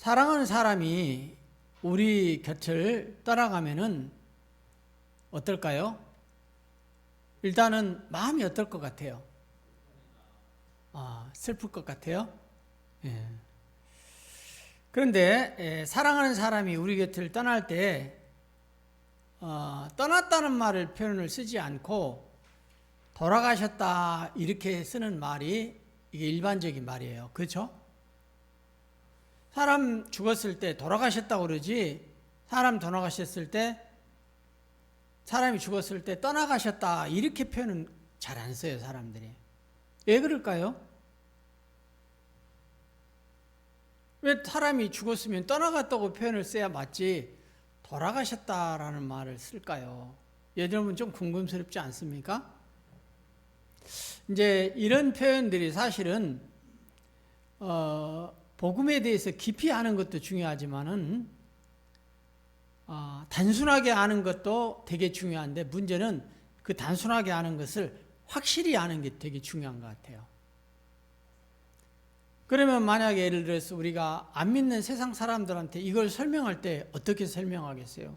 사랑하는 사람이 우리 곁을 떠나가면은 어떨까요? 일단은 마음이 어떨 것 같아요? 슬플 것 같아요? 예. 그런데 사랑하는 사람이 우리 곁을 떠날 때 떠났다는 말을 표현을 쓰지 않고 돌아가셨다 이렇게 쓰는 말이 이게 일반적인 말이에요. 그렇죠? 사람 죽었을 때 돌아가셨다고 그러지, 사람이 죽었을 때 떠나가셨다 이렇게 표현은 잘 안 써요, 사람들이. 왜 그럴까요? 왜 사람이 죽었으면 떠나갔다고 표현을 써야 맞지 돌아가셨다라는 말을 쓸까요? 여러분 좀 궁금스럽지 않습니까? 이제 이런 표현들이 사실은 복음에 대해서 깊이 아는 것도 중요하지만은 단순하게 아는 것도 되게 중요한데, 문제는 그 단순하게 아는 것을 확실히 아는 게 되게 중요한 것 같아요. 그러면 만약에 예를 들어서 우리가 안 믿는 세상 사람들한테 이걸 설명할 때 어떻게 설명하겠어요?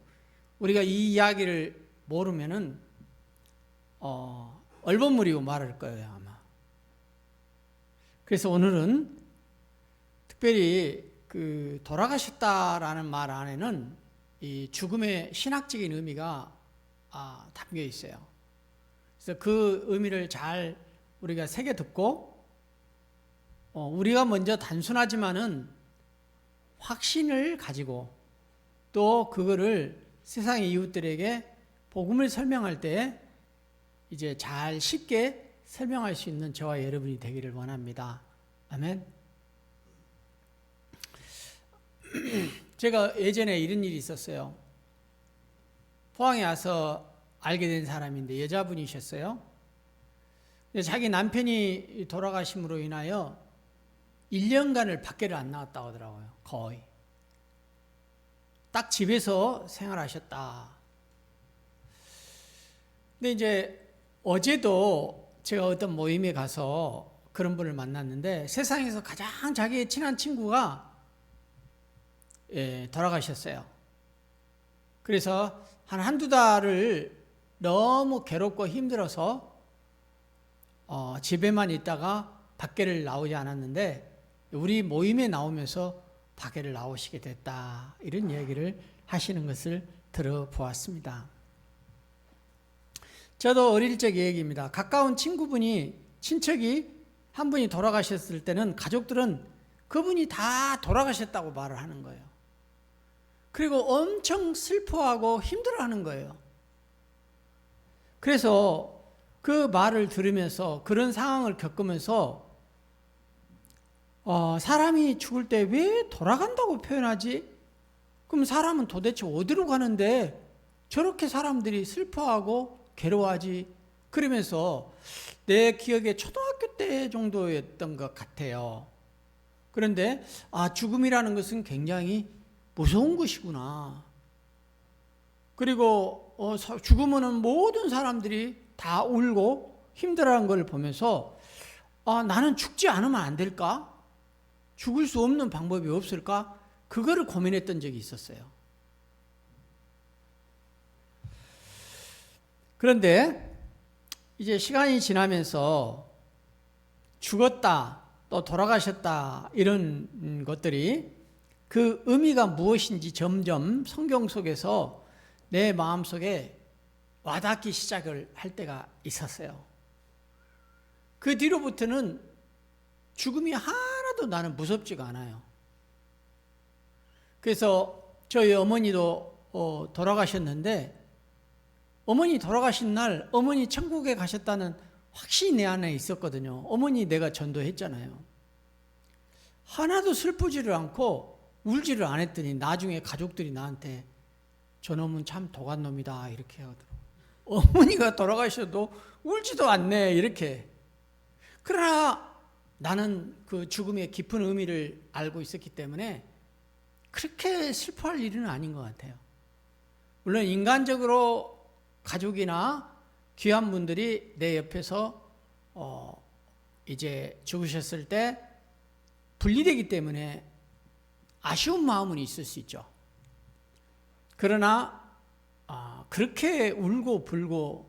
우리가 이 이야기를 모르면은 얼버무리고 말할 거예요, 아마. 그래서 오늘은 특별히 그 돌아가셨다라는 말 안에는 이 죽음의 신학적인 의미가 담겨 있어요. 그래서 그 의미를 잘 우리가 새겨 듣고, 우리가 먼저 단순하지만은 확신을 가지고 또 그거를 세상의 이웃들에게 복음을 설명할 때 이제 잘 쉽게 설명할 수 있는 저와 여러분이 되기를 원합니다. 아멘. 제가 예전에 이런 일이 있었어요. 포항에 와서 알게 된 사람인데 여자분이셨어요. 자기 남편이 돌아가심으로 인하여 1년간을 밖에를 안 나왔다고 하더라고요. 거의. 딱 집에서 생활하셨다. 근데 이제 어제도 제가 어떤 모임에 가서 그런 분을 만났는데, 세상에서 가장 자기의 친한 친구가 돌아가셨어요. 그래서 한두 달을 너무 괴롭고 힘들어서 집에만 있다가 밖에를 나오지 않았는데, 우리 모임에 나오면서 밖에를 나오시게 됐다, 이런 얘기를 하시는 것을 들어보았습니다. 저도 어릴 적 얘기입니다. 가까운 친척이 한 분이 돌아가셨을 때는 가족들은 그분이 다 돌아가셨다고 말을 하는 거예요. 그리고 엄청 슬퍼하고 힘들어하는 거예요. 그래서 그 말을 들으면서, 그런 상황을 겪으면서 사람이 죽을 때 왜 돌아간다고 표현하지? 그럼 사람은 도대체 어디로 가는데 저렇게 사람들이 슬퍼하고 괴로워하지? 그러면서 내 기억에 초등학교 때 정도였던 것 같아요. 그런데 죽음이라는 것은 굉장히 무서운 것이구나. 그리고 죽으면 모든 사람들이 다 울고 힘들어하는 걸 보면서 나는 죽지 않으면 안 될까? 죽을 수 없는 방법이 없을까? 그거를 고민했던 적이 있었어요. 그런데 이제 시간이 지나면서 죽었다, 또 돌아가셨다, 이런 것들이 그 의미가 무엇인지 점점 성경 속에서 내 마음속에 와닿기 시작을 할 때가 있었어요. 그 뒤로부터는 죽음이 하나도 나는 무섭지가 않아요. 그래서 저희 어머니도 돌아가셨는데, 어머니 돌아가신 날 어머니 천국에 가셨다는 확신이 내 안에 있었거든요. 어머니 내가 전도했잖아요. 하나도 슬프지를 않고 울지를 않았더니 나중에 가족들이 나한테 저놈은 참 독한 놈이다 이렇게 하더라고요. 어머니가 돌아가셔도 울지도 않네 이렇게. 그러나 나는 그 죽음의 깊은 의미를 알고 있었기 때문에 그렇게 슬퍼할 일은 아닌 것 같아요. 물론 인간적으로 가족이나 귀한 분들이 내 옆에서 이제 죽으셨을 때 분리되기 때문에 아쉬운 마음은 있을 수 있죠. 그러나 그렇게 울고 불고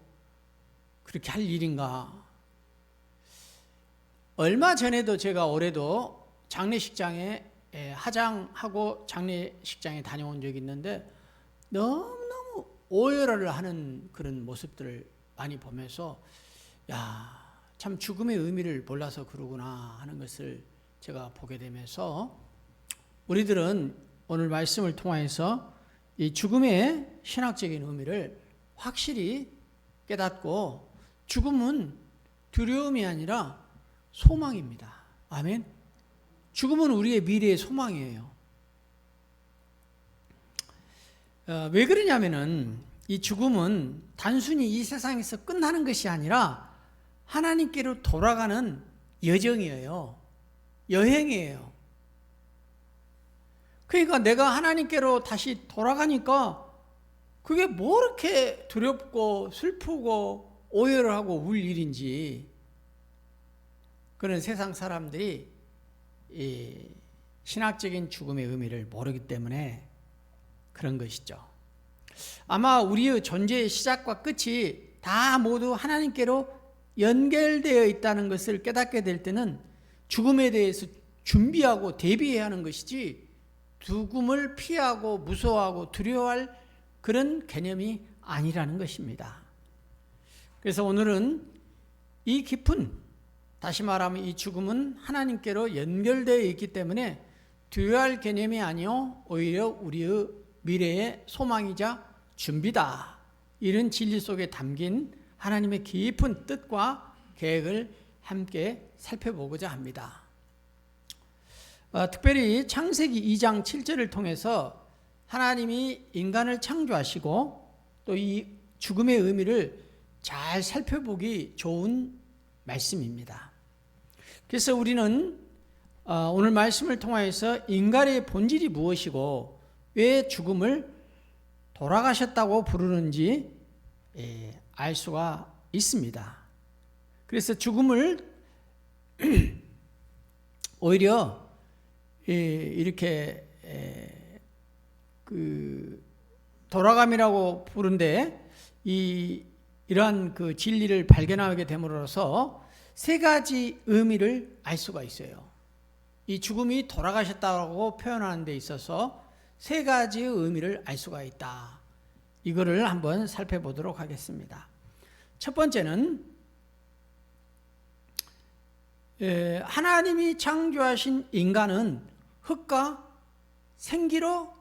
그렇게 할 일인가? 얼마 전에도 제가 올해도 장례식장에 하장하고 장례식장에 다녀온 적이 있는데 너무너무 오열을 하는 그런 모습들을 많이 보면서 참 죽음의 의미를 몰라서 그러구나 하는 것을 제가 보게 되면서 우리들은 오늘 말씀을 통해서 이 죽음의 신학적인 의미를 확실히 깨닫고 죽음은 두려움이 아니라 소망입니다. 아멘. 죽음은 우리의 미래의 소망이에요. 왜 그러냐면은 이 죽음은 단순히 이 세상에서 끝나는 것이 아니라 하나님께로 돌아가는 여정이에요. 여행이에요. 그러니까 내가 하나님께로 다시 돌아가니까 그게 뭐 이렇게 두렵고 슬프고 오해를 하고 울 일인지 그런 세상 사람들이 이 신학적인 죽음의 의미를 모르기 때문에 그런 것이죠. 아마 우리의 존재의 시작과 끝이 다 모두 하나님께로 연결되어 있다는 것을 깨닫게 될 때는 죽음에 대해서 준비하고 대비해야 하는 것이지 죽음을 피하고 무서워하고 두려워할 그런 개념이 아니라는 것입니다. 그래서 오늘은 이 깊은, 다시 말하면 이 죽음은 하나님께로 연결되어 있기 때문에 두려워할 개념이 아니요 오히려 우리의 미래의 소망이자 준비다. 이런 진리 속에 담긴 하나님의 깊은 뜻과 계획을 함께 살펴보고자 합니다. 특별히 창세기 2장 7절을 통해서 하나님이 인간을 창조하시고 또 이 죽음의 의미를 잘 살펴보기 좋은 말씀입니다. 그래서 우리는 오늘 말씀을 통해서 인간의 본질이 무엇이고 왜 죽음을 돌아가셨다고 부르는지 알 수가 있습니다. 그래서 죽음을 오히려 이렇게 돌아감이라고 부른데 이러한 그 진리를 발견하게 됨으로써 세 가지 의미를 알 수가 있어요. 이 죽음이 돌아가셨다고 표현하는 데 있어서 세 가지의 의미를 알 수가 있다. 이거를 한번 살펴보도록 하겠습니다. 첫 번째는 하나님이 창조하신 인간은 흙과 생기로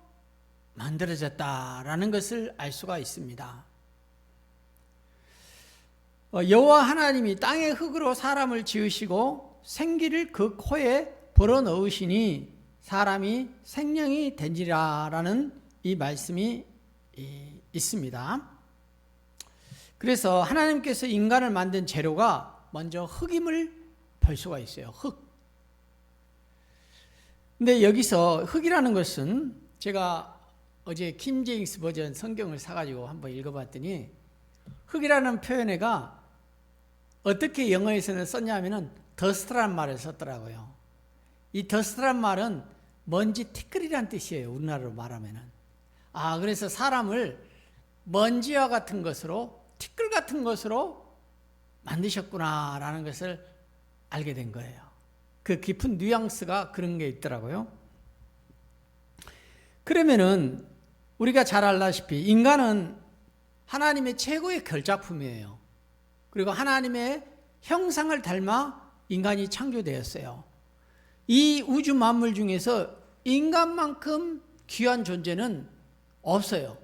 만들어졌다라는 것을 알 수가 있습니다. 여호와 하나님이 땅의 흙으로 사람을 지으시고 생기를 그 코에 불어넣으시니 사람이 생명이 된지라라는 이 말씀이 있습니다. 그래서 하나님께서 인간을 만든 재료가 먼저 흙임을 볼 수가 있어요. 흙. 근데 여기서 흙이라는 것은 제가 어제 킹제임스 버전 성경을 사가지고 한번 읽어봤더니 흙이라는 표현에가 어떻게 영어에서는 썼냐면은 더스트란 말을 썼더라고요. 이 더스트란 말은 먼지 티끌이란 뜻이에요. 우리나라로 말하면은. 그래서 사람을 먼지와 같은 것으로 티끌 같은 것으로 만드셨구나라는 것을 알게 된 거예요. 그 깊은 뉘앙스가 그런 게 있더라고요. 그러면은 우리가 잘 알다시피 인간은 하나님의 최고의 결작품이에요. 그리고 하나님의 형상을 닮아 인간이 창조되었어요. 이 우주 만물 중에서 인간만큼 귀한 존재는 없어요.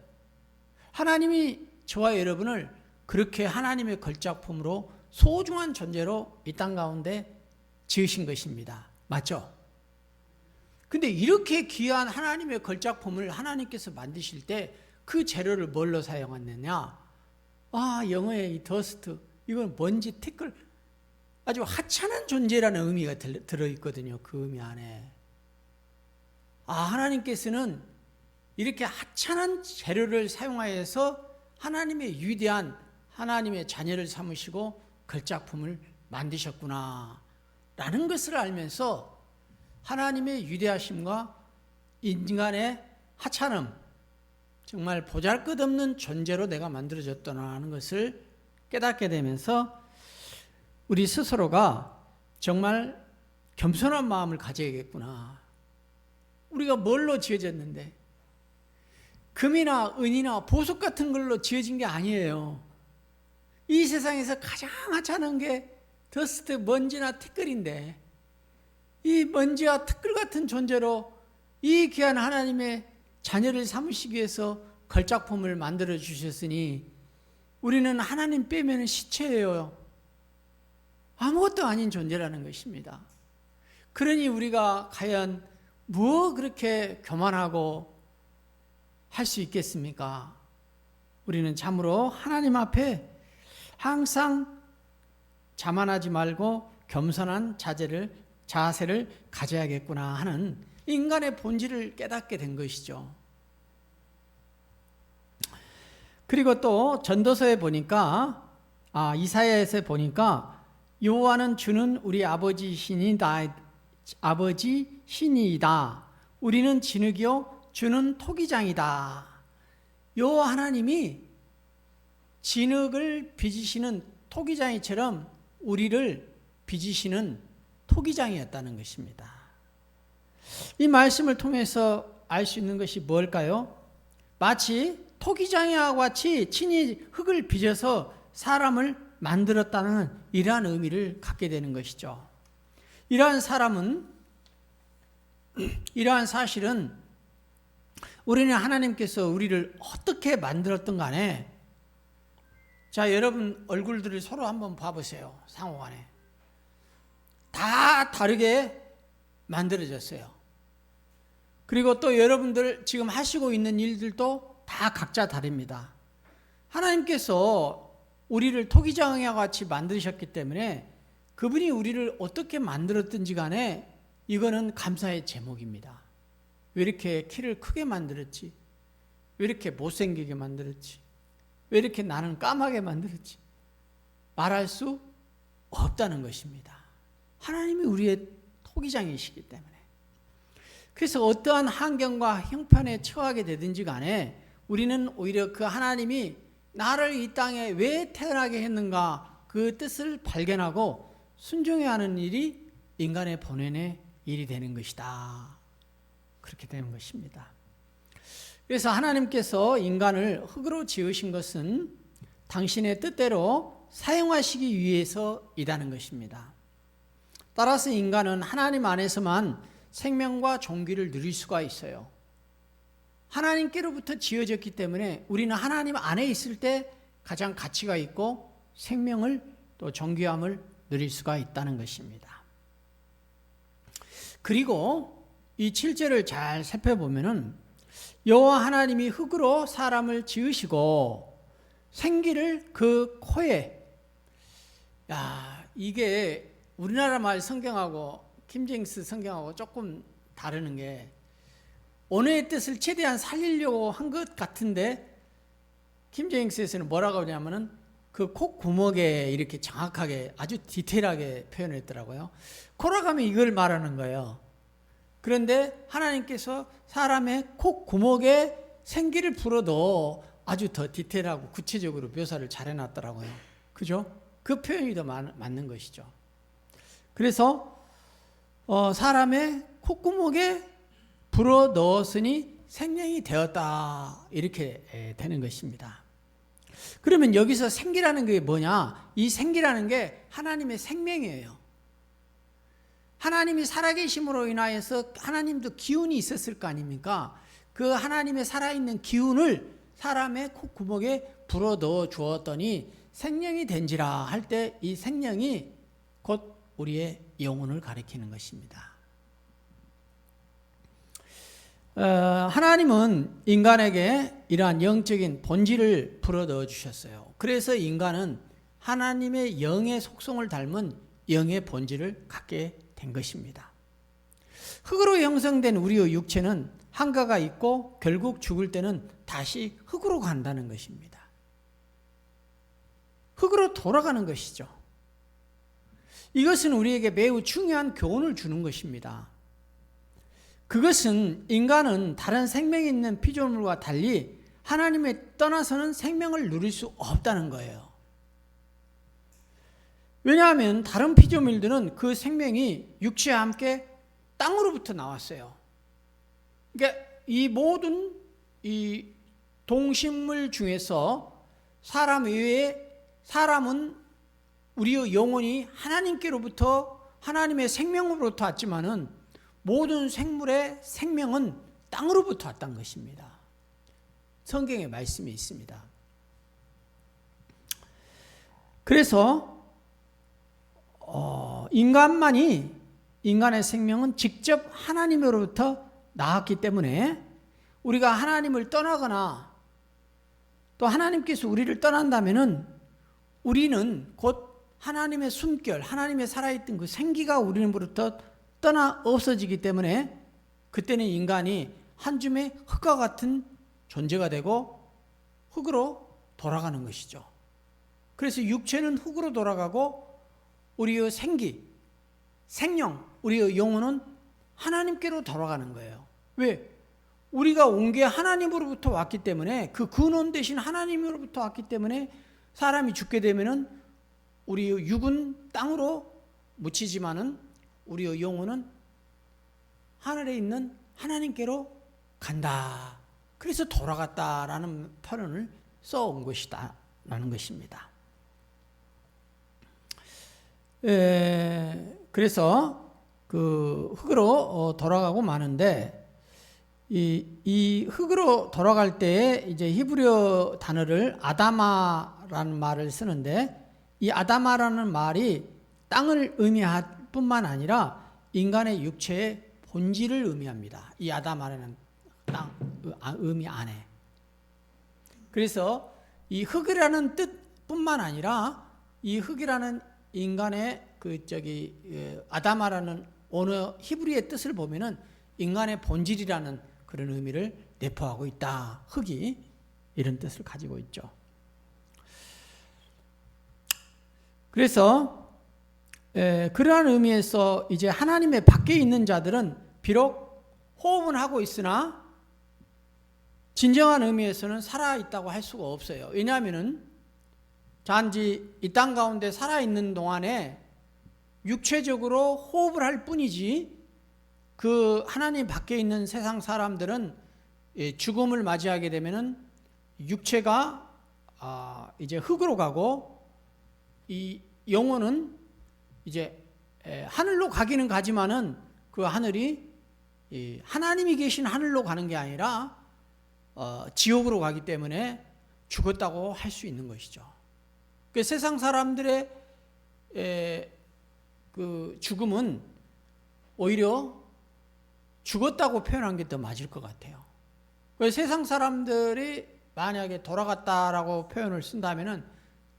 하나님이 저와 여러분을 그렇게 하나님의 걸작품으로 소중한 존재로 이 땅 가운데 지으신 것입니다. 맞죠? 근데 이렇게 귀한 하나님의 걸작품을 하나님께서 만드실 때 그 재료를 뭘로 사용했느냐? 영어의 이 더스트, 이건 먼지, 티끌, 아주 하찮은 존재라는 의미가 들어있거든요. 그 의미 안에. 하나님께서는 이렇게 하찮은 재료를 사용하여서 하나님의 위대한 하나님의 자녀를 삼으시고 걸작품을 만드셨구나 라는 것을 알면서 하나님의 위대하심과 인간의 하찮음, 정말 보잘것없는 존재로 내가 만들어졌구나라는 것을 깨닫게 되면서 우리 스스로가 정말 겸손한 마음을 가져야겠구나. 우리가 뭘로 지어졌는데 금이나 은이나 보석 같은 걸로 지어진 게 아니에요. 이 세상에서 가장 하찮은 게 더스트, 먼지나 티끌인데 이 먼지와 티끌 같은 존재로 이 귀한 하나님의 자녀를 삼으시기 위해서 걸작품을 만들어 주셨으니 우리는 하나님 빼면 시체예요. 아무것도 아닌 존재라는 것입니다. 그러니 우리가 과연 뭐 그렇게 교만하고 할 수 있겠습니까? 우리는 참으로 하나님 앞에 항상 자만하지 말고 겸손한 자세를 가져야겠구나 하는 인간의 본질을 깨닫게 된 것이죠. 그리고 또 전도서에 보니까 이사야에서 보니까 여호와는 주는 우리 아버지 신이다. 우리는 진흙이요 주는 토기장이다. 여호와 하나님이 진흙을 빚으시는 토기장이처럼 우리를 빚으시는 토기장이었다는 것입니다. 이 말씀을 통해서 알 수 있는 것이 뭘까요? 마치 토기장이와 같이 친히 흙을 빚어서 사람을 만들었다는 이러한 의미를 갖게 되는 것이죠. 이러한 사실은 우리는 하나님께서 우리를 어떻게 만들었든 간에 자, 여러분 얼굴들을 서로 한번 봐보세요. 상호간에 다 다르게 만들어졌어요. 그리고 또 여러분들 지금 하시고 있는 일들도 다 각자 다릅니다. 하나님께서 우리를 토기장이와 같이 만드셨기 때문에 그분이 우리를 어떻게 만들었든지 간에 이거는 감사의 제목입니다. 왜 이렇게 키를 크게 만들었지? 왜 이렇게 못생기게 만들었지? 왜 이렇게 나는 까맣게 만들었지? 말할 수 없다는 것입니다. 하나님이 우리의 토기장이시기 때문에. 그래서 어떠한 환경과 형편에 처하게 되든지 간에 우리는 오히려 그 하나님이 나를 이 땅에 왜 태어나게 했는가 그 뜻을 발견하고 순종해야 하는 일이 인간의 본연의 일이 되는 것이다. 그렇게 되는 것입니다. 그래서 하나님께서 인간을 흙으로 지으신 것은 당신의 뜻대로 사용하시기 위해서이라는 것입니다. 따라서 인간은 하나님 안에서만 생명과 존귀를 누릴 수가 있어요. 하나님께로부터 지어졌기 때문에 우리는 하나님 안에 있을 때 가장 가치가 있고 생명을 또 존귀함을 누릴 수가 있다는 것입니다. 그리고 이 7절을 잘 살펴보면은 여호와 하나님이 흙으로 사람을 지으시고 생기를 그 코에, 이게 우리나라 말 성경하고 킹제임스 성경하고 조금 다르는 게 언어의 뜻을 최대한 살리려고 한 것 같은데 킹제임스에서는 뭐라고 하냐면은 그 콧구멍에 이렇게 정확하게 아주 디테일하게 표현했더라고요. 코라고 하면 이걸 말하는 거예요. 그런데 하나님께서 사람의 콧구멍에 생기를 불어도 아주 더 디테일하고 구체적으로 묘사를 잘 해놨더라고요. 그죠? 그 표현이 더 맞는 것이죠. 그래서 사람의 콧구멍에 불어 넣었으니 생명이 되었다 이렇게 되는 것입니다. 그러면 여기서 생기라는 게 뭐냐? 이 생기라는 게 하나님의 생명이에요. 하나님이 살아계심으로 인하여서 하나님도 기운이 있었을 거 아닙니까? 그 하나님의 살아있는 기운을 사람의 콧구멍에 불어 넣어 주었더니 생명이 된지라 할 때 이 생명이 곧 우리의 영혼을 가리키는 것입니다. 하나님은 인간에게 이러한 영적인 본질을 불어 넣어 주셨어요. 그래서 인간은 하나님의 영의 속성을 닮은 영의 본질을 갖게 된 것입니다. 흙으로 형성된 우리의 육체는 한가가 있고 결국 죽을 때는 다시 흙으로 간다는 것입니다. 흙으로 돌아가는 것이죠. 이것은 우리에게 매우 중요한 교훈을 주는 것입니다. 그것은 인간은 다른 생명이 있는 피조물과 달리 하나님에 떠나서는 생명을 누릴 수 없다는 거예요. 왜냐하면 다른 피조물들은 그 생명이 육체와 함께 땅으로부터 나왔어요. 그러니까 이 모든 이 동식물 중에서 사람 외에 사람은 우리의 영혼이 하나님께로부터 하나님의 생명으로부터 왔지만은 모든 생물의 생명은 땅으로부터 왔다는 것입니다. 성경에 말씀이 있습니다. 그래서 인간의 생명은 직접 하나님으로부터 나왔기 때문에 우리가 하나님을 떠나거나 또 하나님께서 우리를 떠난다면은 우리는 곧 하나님의 숨결, 하나님의 살아있던 그 생기가 우리로부터 떠나 없어지기 때문에 그때는 인간이 한 줌의 흙과 같은 존재가 되고 흙으로 돌아가는 것이죠. 그래서 육체는 흙으로 돌아가고 우리의 생기, 생명, 우리의 영혼은 하나님께로 돌아가는 거예요. 왜? 우리가 온 게 하나님으로부터 왔기 때문에 그 근원 대신 하나님으로부터 왔기 때문에 사람이 죽게 되면은 우리의 육은 땅으로 묻히지만은 우리의 영혼은 하늘에 있는 하나님께로 간다. 그래서 돌아갔다라는 표현을 써온 것이다라는 것입니다. 그래서 그 흙으로 돌아가고 마는데 이 흙으로 돌아갈 때에 이제 히브리어 단어를 아다마라는 말을 쓰는데 이 아다마라는 말이 땅을 의미할 뿐만 아니라 인간의 육체의 본질을 의미합니다. 이 아다마라는 땅 의미 안에. 그래서 이 흙이라는 뜻뿐만 아니라 이 흙이라는 인간의 아다마라는 언어 히브리의 뜻을 보면은 인간의 본질이라는 그런 의미를 내포하고 있다. 흙이 이런 뜻을 가지고 있죠. 그래서 그러한 의미에서 이제 하나님의 밖에 있는 자들은 비록 호흡은 하고 있으나 진정한 의미에서는 살아있다고 할 수가 없어요. 왜냐하면은 단지 이 땅 가운데 살아있는 동안에 육체적으로 호흡을 할 뿐이지 그 하나님 밖에 있는 세상 사람들은 죽음을 맞이하게 되면은 육체가 이제 흙으로 가고 이 영혼은 이제 하늘로 가기는 가지만은 그 하늘이 하나님이 계신 하늘로 가는 게 아니라 지옥으로 가기 때문에 죽었다고 할 수 있는 것이죠. 그 세상 사람들의 그 죽음은 오히려 죽었다고 표현한 게 더 맞을 것 같아요. 그래서 세상 사람들이 만약에 돌아갔다라고 표현을 쓴다면은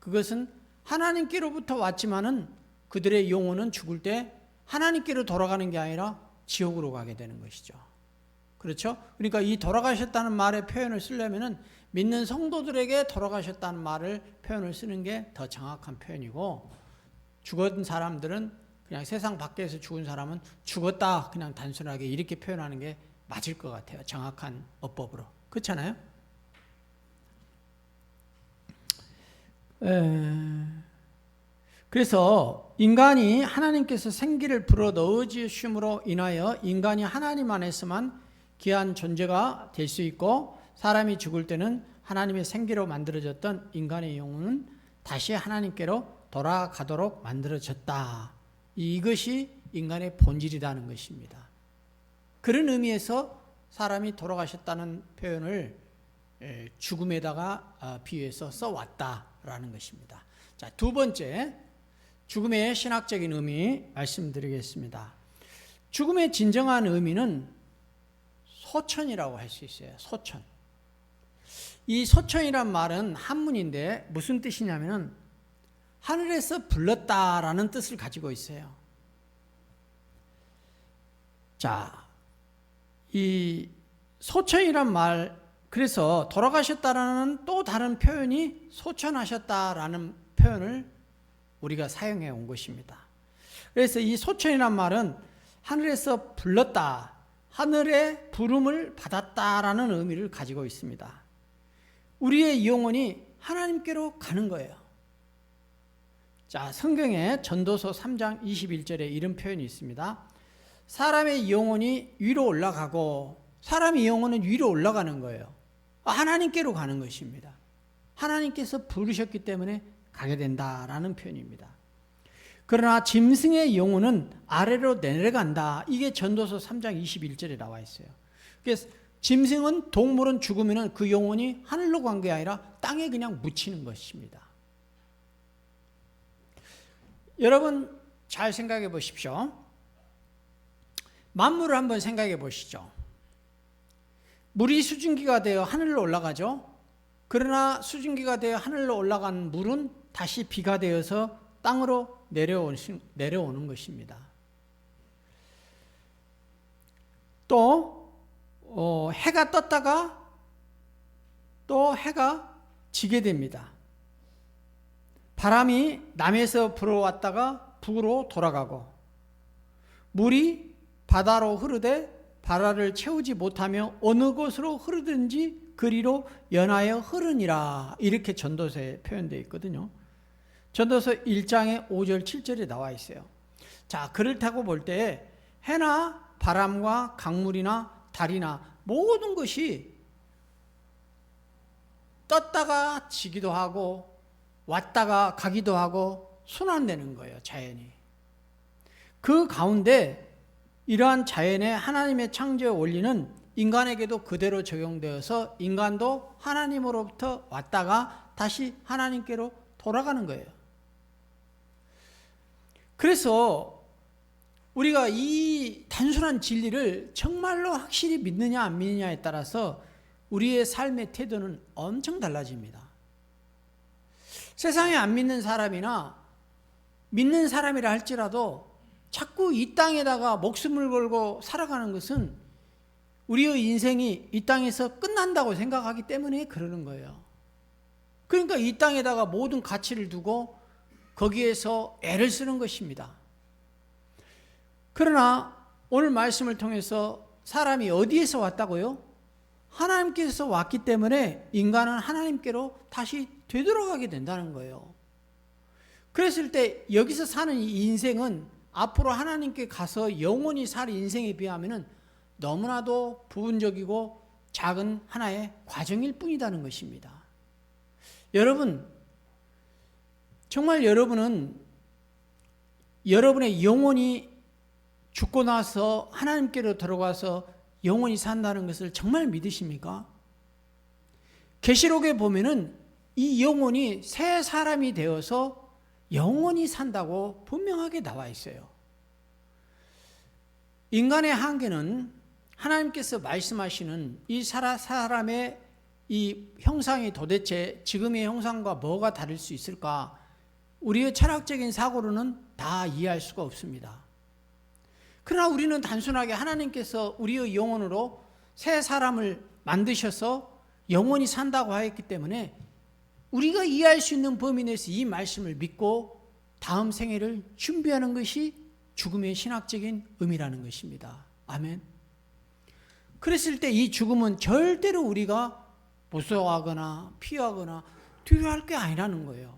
그것은 하나님께로부터 왔지만은 그들의 영혼은 죽을 때 하나님께로 돌아가는 게 아니라 지옥으로 가게 되는 것이죠. 그렇죠? 그러니까 이 돌아가셨다는 말의 표현을 쓰려면은 믿는 성도들에게 돌아가셨다는 말을 표현을 쓰는 게 더 정확한 표현이고 죽은 사람들은 그냥 세상 밖에서 죽은 사람은 죽었다 그냥 단순하게 이렇게 표현하는 게 맞을 것 같아요. 정확한 어법으로. 그렇잖아요? 그래서 인간이 하나님께서 생기를 불어 넣어주심으로 인하여 인간이 하나님 안에서만 귀한 존재가 될 수 있고 사람이 죽을 때는 하나님의 생기로 만들어졌던 인간의 영혼은 다시 하나님께로 돌아가도록 만들어졌다. 이것이 인간의 본질이라는 것입니다. 그런 의미에서 사람이 돌아가셨다는 표현을 죽음에다가 비유해서 써왔다라는 것입니다. 자, 두 번째, 죽음의 신학적인 의미 말씀드리겠습니다. 죽음의 진정한 의미는 소천이라고 할 수 있어요. 소천. 이 소천이란 말은 한문인데 무슨 뜻이냐면은 하늘에서 불렀다라는 뜻을 가지고 있어요. 자, 이 소천이란 말, 그래서 돌아가셨다라는 또 다른 표현이 소천하셨다라는 표현을 우리가 사용해 온 것입니다. 그래서 이 소천이란 말은 하늘에서 불렀다, 하늘의 부름을 받았다라는 의미를 가지고 있습니다. 우리의 영혼이 하나님께로 가는 거예요. 자, 성경에 전도서 3장 21절에 이런 표현이 있습니다. 사람의 영혼이 위로 올라가고, 사람의 영혼은 위로 올라가는 거예요. 하나님께로 가는 것입니다. 하나님께서 부르셨기 때문에 가게 된다라는 표현입니다. 그러나 짐승의 영혼은 아래로 내려간다. 이게 전도서 3장 21절에 나와 있어요. 그래서 짐승은, 동물은 죽으면 그 영혼이 하늘로 간 게 아니라 땅에 그냥 묻히는 것입니다. 여러분 잘 생각해 보십시오. 만물을 한번 생각해 보시죠. 물이 수증기가 되어 하늘로 올라가죠. 그러나 수증기가 되어 하늘로 올라간 물은 다시 비가 되어서 땅으로 내려오는 것입니다. 또 해가 떴다가 또 해가 지게 됩니다. 바람이 남에서 불어왔다가 북으로 돌아가고, 물이 바다로 흐르되 바다를 채우지 못하며 어느 곳으로 흐르든지 그리로 연하여 흐르니라. 이렇게 전도서에 표현되어 있거든요. 전도서 1장의 5절 7절에 나와 있어요. 자, 그렇다고 볼 때 해나 바람과 강물이나 달이나 모든 것이 떴다가 지기도 하고 왔다가 가기도 하고 순환되는 거예요, 자연이. 그 가운데 이러한 자연의 하나님의 창조의 원리는 인간에게도 그대로 적용되어서 인간도 하나님으로부터 왔다가 다시 하나님께로 돌아가는 거예요. 그래서 우리가 이 단순한 진리를 정말로 확실히 믿느냐 안 믿느냐에 따라서 우리의 삶의 태도는 엄청 달라집니다. 세상에 안 믿는 사람이나 믿는 사람이라 할지라도 자꾸 이 땅에다가 목숨을 걸고 살아가는 것은 우리의 인생이 이 땅에서 끝난다고 생각하기 때문에 그러는 거예요. 그러니까 이 땅에다가 모든 가치를 두고 거기에서 애를 쓰는 것입니다. 그러나 오늘 말씀을 통해서 사람이 어디에서 왔다고요? 하나님께서 왔기 때문에 인간은 하나님께로 다시 되돌아가게 된다는 거예요. 그랬을 때 여기서 사는 이 인생은 앞으로 하나님께 가서 영원히 살 인생에 비하면 너무나도 부분적이고 작은 하나의 과정일 뿐이라는 것입니다. 여러분, 정말 여러분은 여러분의 영혼이 죽고 나서 하나님께로 들어가서 영원히 산다는 것을 정말 믿으십니까? 계시록에 보면은 이 영혼이 새 사람이 되어서 영원히 산다고 분명하게 나와 있어요. 인간의 한계는 하나님께서 말씀하시는 이 사람의 이 형상이 도대체 지금의 형상과 뭐가 다를 수 있을까? 우리의 철학적인 사고로는 다 이해할 수가 없습니다. 그러나 우리는 단순하게 하나님께서 우리의 영혼으로 새 사람을 만드셔서 영원히 산다고 하였기 때문에 우리가 이해할 수 있는 범위 내에서 이 말씀을 믿고 다음 생애를 준비하는 것이 죽음의 신학적인 의미라는 것입니다. 아멘. 그랬을 때 이 죽음은 절대로 우리가 무서워하거나 피하거나 두려워할 게 아니라는 거예요.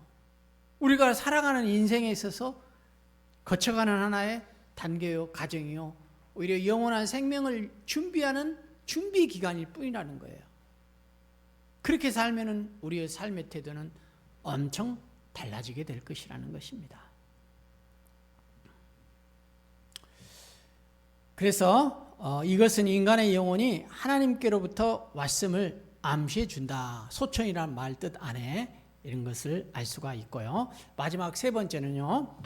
우리가 살아가는 인생에 있어서 거쳐가는 하나의 단계요, 과정이요, 오히려 영원한 생명을 준비하는 준비 기간일 뿐이라는 거예요. 그렇게 살면은 우리의 삶의 태도는 엄청 달라지게 될 것이라는 것입니다. 그래서 이것은 인간의 영혼이 하나님께로부터 왔음을 암시해 준다. 소천이라는 말 뜻 안에 이런 것을 알 수가 있고요. 마지막 세 번째는요,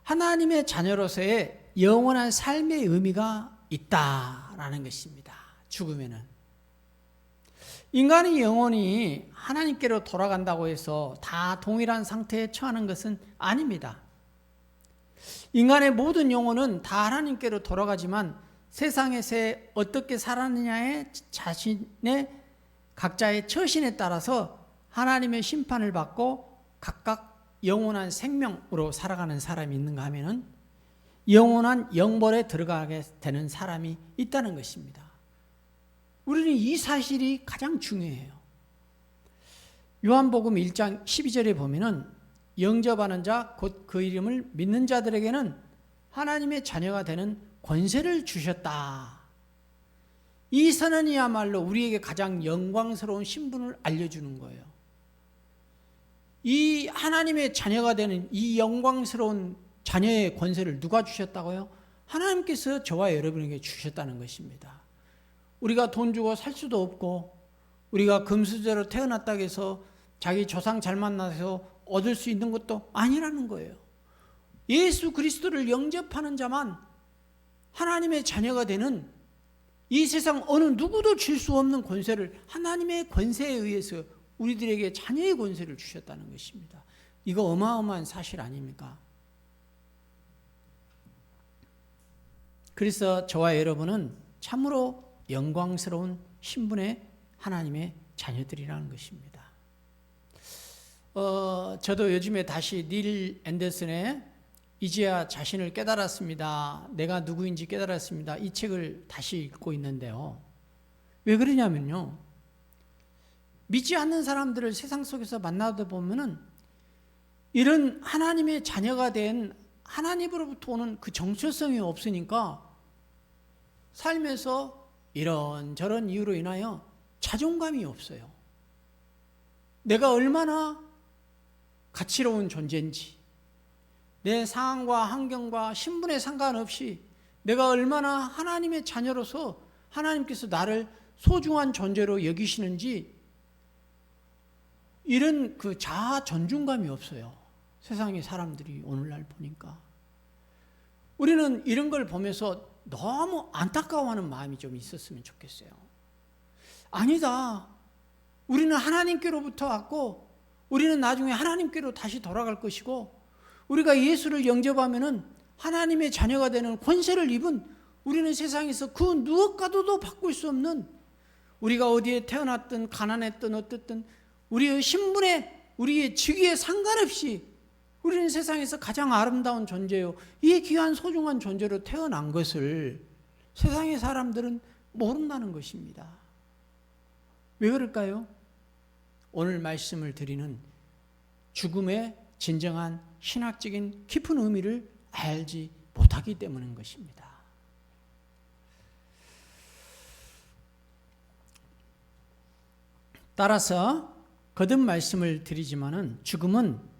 하나님의 자녀로서의 영원한 삶의 의미가 있다라는 것입니다. 죽으면은 인간의 영혼이 하나님께로 돌아간다고 해서 다 동일한 상태에 처하는 것은 아닙니다. 인간의 모든 영혼은 다 하나님께로 돌아가지만 세상에서 어떻게 살았느냐에 자신의 각자의 처신에 따라서 하나님의 심판을 받고 각각 영원한 생명으로 살아가는 사람이 있는가 하면은 영원한 영벌에 들어가게 되는 사람이 있다는 것입니다. 우리는 이 사실이 가장 중요해요. 요한복음 1장 12절에 보면은 영접하는 자 곧 그 이름을 믿는 자들에게는 하나님의 자녀가 되는 권세를 주셨다. 이 선언이야말로 우리에게 가장 영광스러운 신분을 알려주는 거예요. 이 하나님의 자녀가 되는 이 영광스러운 자녀의 권세를 누가 주셨다고요? 하나님께서 저와 여러분에게 주셨다는 것입니다. 우리가 돈 주고 살 수도 없고, 우리가 금수저로 태어났다고 해서 자기 조상 잘 만나서 얻을 수 있는 것도 아니라는 거예요. 예수 그리스도를 영접하는 자만 하나님의 자녀가 되는, 이 세상 어느 누구도 줄 수 없는 권세를 하나님의 권세에 의해서 우리들에게 자녀의 권세를 주셨다는 것입니다. 이거 어마어마한 사실 아닙니까? 그래서 저와 여러분은 참으로 영광스러운 신분의 하나님의 자녀들이라는 것입니다. 저도 요즘에 다시 닐 앤더슨의 이제야 자신을 깨달았습니다. 내가 누구인지 깨달았습니다. 이 책을 다시 읽고 있는데요. 왜 그러냐면요. 믿지 않는 사람들을 세상 속에서 만나다 보면은 이런 하나님의 자녀가 된 하나님으로부터 오는 그 정체성이 없으니까 삶에서 이런저런 이유로 인하여 자존감이 없어요. 내가 얼마나 가치로운 존재인지, 내 상황과 환경과 신분에 상관없이 내가 얼마나 하나님의 자녀로서 하나님께서 나를 소중한 존재로 여기시는지, 이런 그 자아 존중감이 없어요. 세상의 사람들이 오늘날 보니까. 우리는 이런 걸 보면서 너무 안타까워하는 마음이 좀 있었으면 좋겠어요. 아니다. 우리는 하나님께로부터 왔고, 우리는 나중에 하나님께로 다시 돌아갈 것이고, 우리가 예수를 영접하면은 하나님의 자녀가 되는 권세를 입은, 우리는 세상에서 그 무엇과도 바꿀 수 없는, 우리가 어디에 태어났든 가난했든 어떻든 우리의 신분에, 우리의 직위에 상관없이 우리는 세상에서 가장 아름다운 존재요, 이 귀한 소중한 존재로 태어난 것을 세상의 사람들은 모른다는 것입니다. 왜 그럴까요? 오늘 말씀을 드리는 죽음의 진정한 신학적인 깊은 의미를 알지 못하기 때문인 것입니다. 따라서 거듭 말씀을 드리지만은 죽음은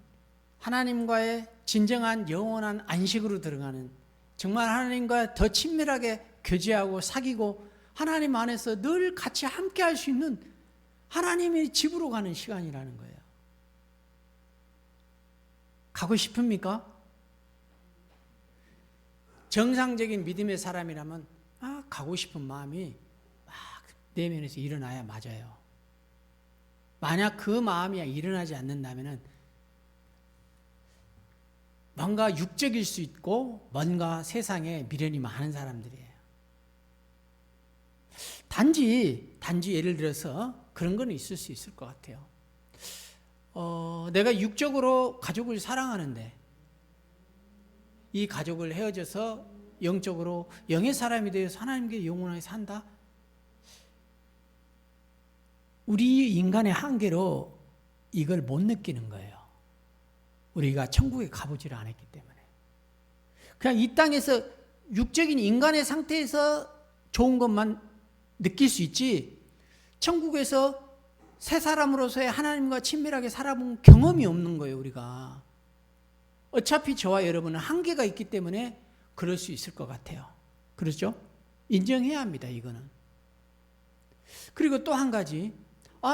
하나님과의 진정한 영원한 안식으로 들어가는, 정말 하나님과 더 친밀하게 교제하고 사귀고 하나님 안에서 늘 같이 함께 할 수 있는 하나님의 집으로 가는 시간이라는 거예요. 가고 싶습니까? 정상적인 믿음의 사람이라면 가고 싶은 마음이 막 내면에서 일어나야 맞아요. 만약 그 마음이 일어나지 않는다면 뭔가 육적일 수 있고 뭔가 세상에 미련이 많은 사람들이에요. 단지 예를 들어서 그런 건 있을 수 있을 것 같아요. 내가 육적으로 가족을 사랑하는데 이 가족을 헤어져서 영적으로 영의 사람이 되어서 하나님께 영원하게 산다? 우리 인간의 한계로 이걸 못 느끼는 거예요. 우리가 천국에 가보지를 않았기 때문에. 그냥 이 땅에서 육적인 인간의 상태에서 좋은 것만 느낄 수 있지, 천국에서 새 사람으로서의 하나님과 친밀하게 살아본 경험이 없는 거예요, 우리가. 어차피 저와 여러분은 한계가 있기 때문에 그럴 수 있을 것 같아요. 그렇죠? 인정해야 합니다, 이거는. 그리고 또 한 가지,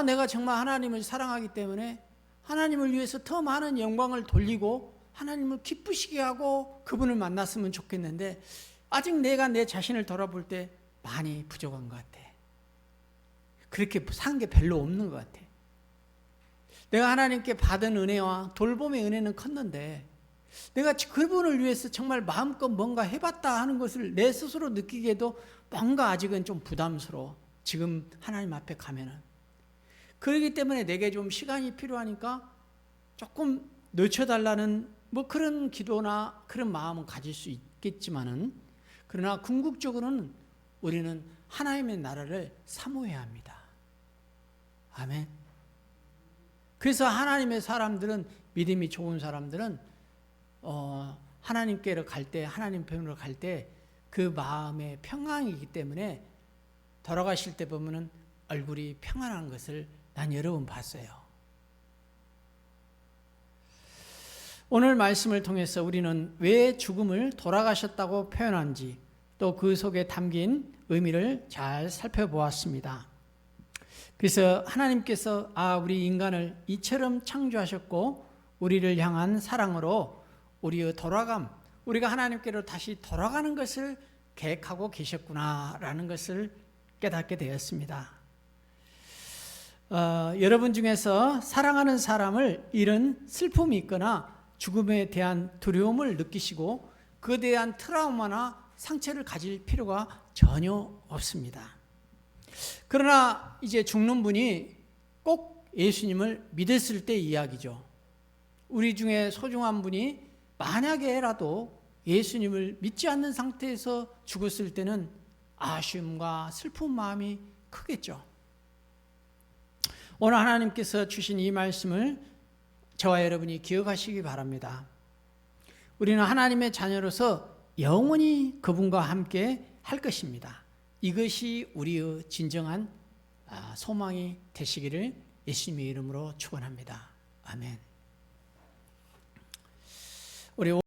내가 정말 하나님을 사랑하기 때문에 하나님을 위해서 더 많은 영광을 돌리고 하나님을 기쁘시게 하고 그분을 만났으면 좋겠는데 아직 내가 내 자신을 돌아볼 때 많이 부족한 것 같아. 그렇게 산 게 별로 없는 것 같아. 내가 하나님께 받은 은혜와 돌봄의 은혜는 컸는데 내가 그분을 위해서 정말 마음껏 뭔가 해봤다 하는 것을 내 스스로 느끼기에도 뭔가 아직은 좀 부담스러워. 지금 하나님 앞에 가면은. 그렇기 때문에 내게 좀 시간이 필요하니까 조금 늦춰달라는 뭐 그런 기도나 그런 마음은 가질 수 있겠지만은 그러나 궁극적으로는 우리는 하나님의 나라를 사모해야 합니다. 아멘. 그래서 하나님의 사람들은, 믿음이 좋은 사람들은 하나님께로 갈 때, 하나님 편으로 갈 때 그 마음의 평안이기 때문에 돌아가실 때 보면은 얼굴이 평안한 것을 난 여러 번 봤어요. 오늘 말씀을 통해서 우리는 왜 죽음을 돌아가셨다고 표현한지, 또 그 속에 담긴 의미를 잘 살펴보았습니다. 그래서 하나님께서 우리 인간을 이처럼 창조하셨고 우리를 향한 사랑으로 우리의 돌아감, 우리가 하나님께로 다시 돌아가는 것을 계획하고 계셨구나라는 것을 깨닫게 되었습니다. 여러분 중에서 사랑하는 사람을 잃은 슬픔이 있거나 죽음에 대한 두려움을 느끼시고 그에 대한 트라우마나 상처를 가질 필요가 전혀 없습니다. 그러나 이제 죽는 분이 꼭 예수님을 믿었을 때 이야기죠. 우리 중에 소중한 분이 만약에라도 예수님을 믿지 않는 상태에서 죽었을 때는 아쉬움과 슬픈 마음이 크겠죠. 오늘 하나님께서 주신 이 말씀을 저와 여러분이 기억하시기 바랍니다. 우리는 하나님의 자녀로서 영원히 그분과 함께 할 것입니다. 이것이 우리의 진정한 소망이 되시기를 예수님의 이름으로 축원합니다. 아멘. 우리